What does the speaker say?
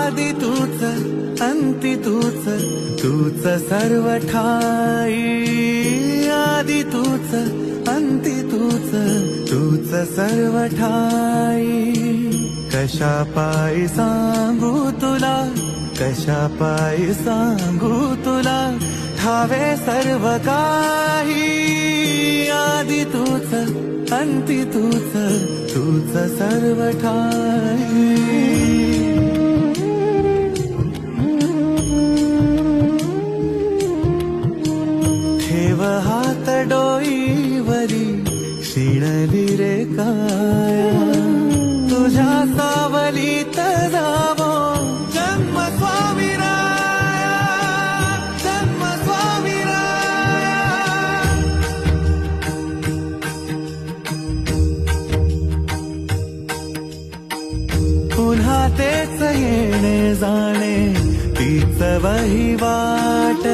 आदि तूच अंती तूच, तूच सर्व ठाई. आदि तूच अंती तूच, तूच सर्व ठाई. कशा पायी सांगू तुला, कशा पायी सांगू तुला, ठावे सर्व काही. आदि तूच अंती तूच, तूच सर्व ठाई. ठेव हात डोईवरी, शिणली रे काया. तुझ्या सावलीत जावो जन्म स्वामीराया, जन्म स्वामीराया. पुन्हा तेच येणे जाणे, तीच वहिवाट.